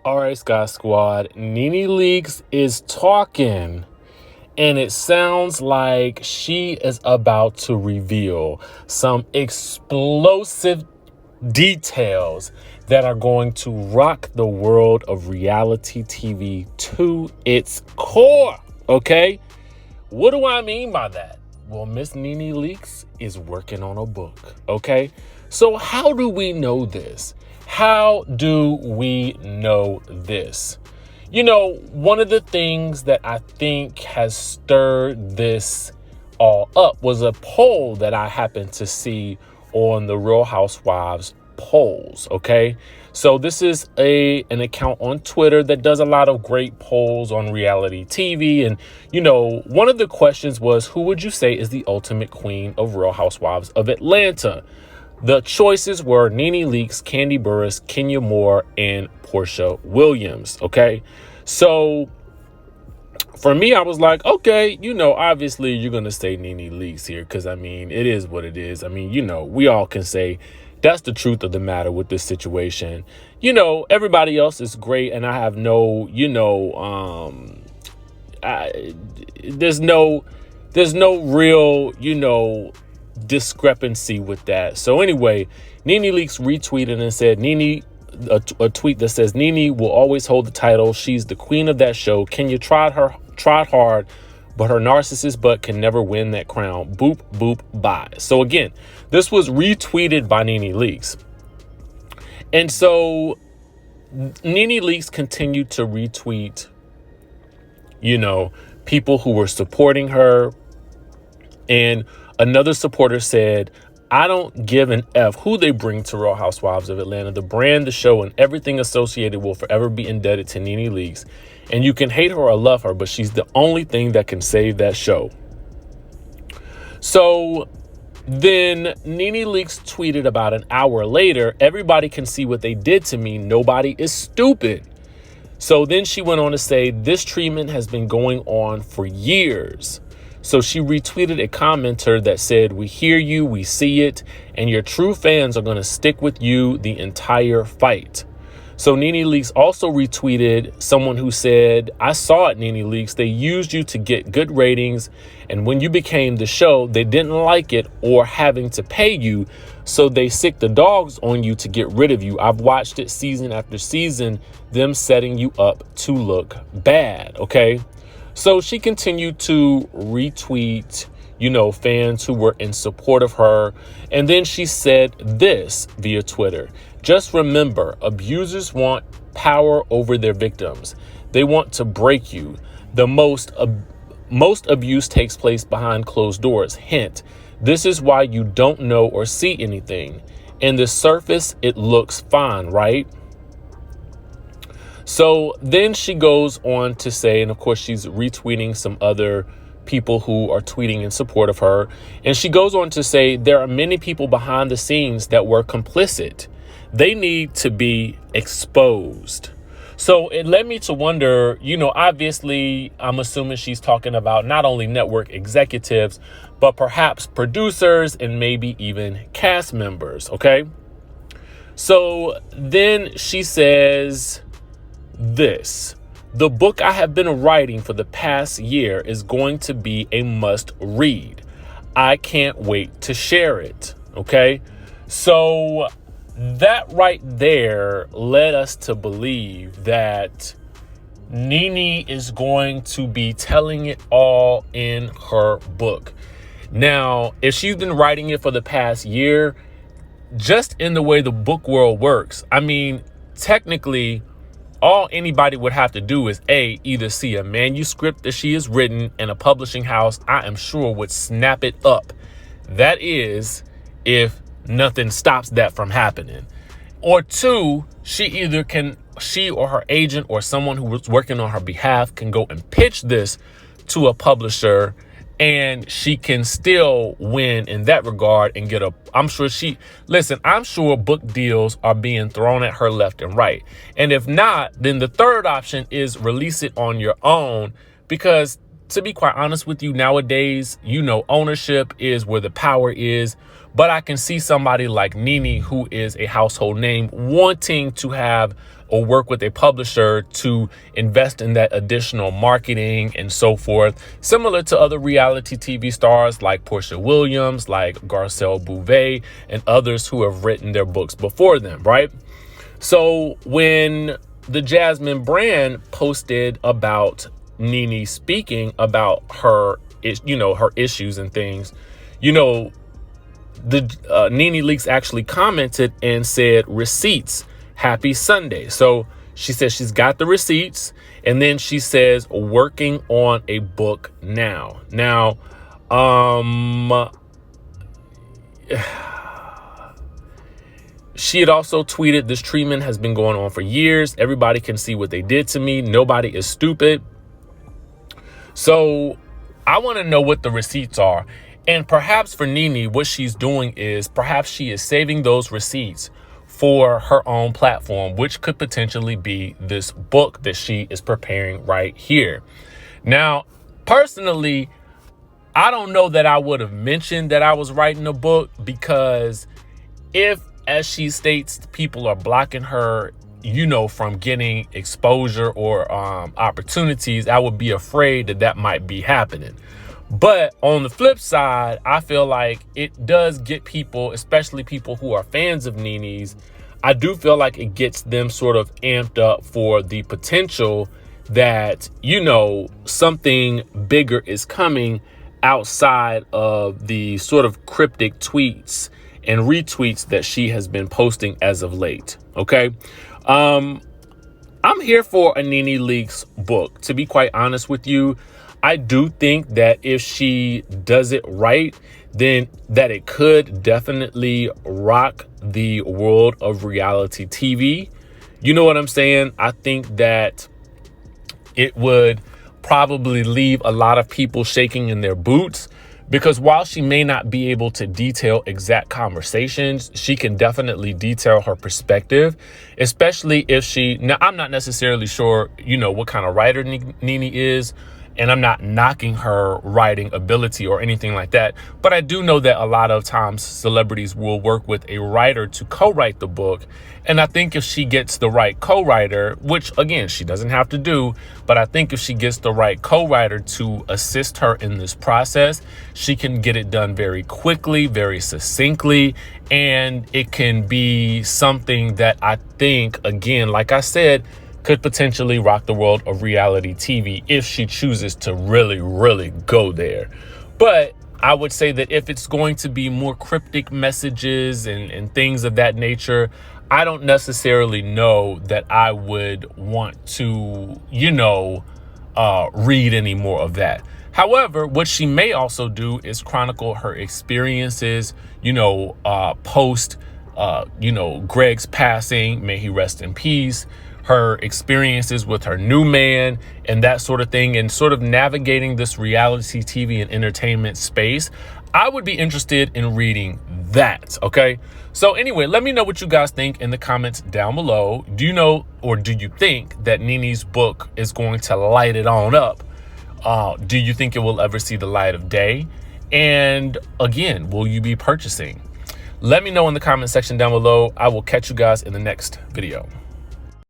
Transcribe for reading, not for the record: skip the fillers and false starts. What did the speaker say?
All right, Sky Squad. Nene Leakes is talking, and it sounds like she is about to reveal some explosive details that are going to rock the world of reality TV to its core. Okay? What do I mean by that? Well, Miss Nene Leakes is working on a book. Okay? So how do we know this? How do we know this? You know, one of the things that I think has stirred this all up was a poll that I happened to see on the Real Housewives polls. Okay. So this is an account on Twitter that does a lot of great polls on reality TV. And, you know, one of the questions was, who would you say is the ultimate queen of Real Housewives of Atlanta? The choices were Nene Leakes, Kandi Burruss, Kenya Moore, and Portia Williams. Okay. So for me, I was like, okay, you know, obviously you're going to say Nene Leakes here because, I mean, it is what it is. I mean, you know, we all can say that's the truth of the matter with this situation. You know, everybody else is great. And I have no, you know, there's no real, you know, discrepancy with that. So anyway, Nene Leakes retweeted and said, a tweet that says, Nene will always hold the title. She's the queen of that show. Kenya tried hard, but her narcissist butt can never win that crown. Boop, boop, bye. So again, this was retweeted by Nene Leakes. And so Nene Leakes continued to retweet, you know, people who were supporting her. And another supporter said, I don't give an F who they bring to Real Housewives of Atlanta. The brand, the show, and everything associated will forever be indebted to Nene Leakes. And you can hate her or love her, but she's the only thing that can save that show. So then Nene Leakes tweeted about an hour later, everybody can see what they did to me. Nobody is stupid. So then she went on to say, this treatment has been going on for years. So she retweeted a commenter that said, we hear you, we see it, and your true fans are going to stick with you the entire fight. So Nene Leakes also retweeted someone who said, I saw it, Nene Leakes. They used you to get good ratings. And when you became the show, they didn't like it or having to pay you. So they sicked the dogs on you to get rid of you. I've watched it season after season, them setting you up to look bad. OK, so she continued to retweet, you know, fans who were in support of her. And then she said this via Twitter. Just remember, abusers want power over their victims. They want to break you. The most abuse takes place behind closed doors. Hint, this is why you don't know or see anything. In the surface, it looks fine, right? So then she goes on to say, and of course, she's retweeting some other people who are tweeting in support of her. And she goes on to say, there are many people behind the scenes that were complicit. They need to be exposed. So it led me to wonder, you know, obviously, I'm assuming she's talking about not only network executives, but perhaps producers and maybe even cast members. OK, so then she says this. The book I have been writing for the past year is going to be a must read. I can't wait to share it. OK, so that right there led us to believe that Nene is going to be telling it all in her book. Now, if she's been writing it for the past year, just in the way the book world works, I mean, technically, all anybody would have to do is either see a manuscript that she has written and a publishing house, I am sure, would snap it up. That is, if nothing stops that from happening. Or two, she or her agent or someone who was working on her behalf can go and pitch this to a publisher, and she can still win in that regard and get I'm sure book deals are being thrown at her left and right. And if not, then the third option is release it on your own, because to be quite honest with you, nowadays, you know, ownership is where the power is. But I can see somebody like Nene, who is a household name, wanting to have or work with a publisher to invest in that additional marketing and so forth, similar to other reality TV stars like Portia Williams, like Garcelle Bouvet, and others who have written their books before them, right? So when the Jasmine brand posted about Nene speaking about her, her issues and things, the Nene Leakes actually commented and said, "Receipts, happy Sunday." So she says she's got the receipts, and then she says, "Working on a book now." Now, she had also tweeted, "This treatment has been going on for years. Everybody can see what they did to me. Nobody is stupid." So I want to know what the receipts are. And perhaps for Nene, what she's doing is perhaps she is saving those receipts for her own platform, which could potentially be this book that she is preparing right here. Now, personally, I don't know that I would have mentioned that I was writing a book, because if, as she states, people are blocking her, from getting exposure or opportunities, I would be afraid that that might be happening. But on the flip side, I feel like it does get people, especially people who are fans of Nene's, I do feel like it gets them sort of amped up for the potential that, something bigger is coming outside of the sort of cryptic tweets and retweets that she has been posting as of late. Okay. I'm here for a Nene Leakes book, to be quite honest with you. I do think that if she does it right, then that it could definitely rock the world of reality TV. You know what I'm saying? I think that it would probably leave a lot of people shaking in their boots, because while she may not be able to detail exact conversations, she can definitely detail her perspective, especially if now, I'm not necessarily sure, what kind of writer Nene is, and I'm not knocking her writing ability or anything like that. But I do know that a lot of times celebrities will work with a writer to co-write the book. And I think if she gets the right co-writer, which again, she doesn't have to do, but I think if she gets the right co-writer to assist her in this process, she can get it done very quickly, very succinctly. And it can be something that I think, again, like I said, could potentially rock the world of reality TV if she chooses to really, really go there. But I would say that if it's going to be more cryptic messages and things of that nature, I don't necessarily know that I would want to, read any more of that. However, what she may also do is chronicle her experiences, post, Greg's passing, may he rest in peace, her experiences with her new man and that sort of thing, and sort of navigating this reality TV and entertainment space. I would be interested in reading that. Okay. So anyway, let me know what you guys think in the comments down below. Do you know, or do you think that Nene's book is going to light it on up? Do you think it will ever see the light of day? And again, will you be purchasing? Let me know in the comment section down below. I will catch you guys in the next video.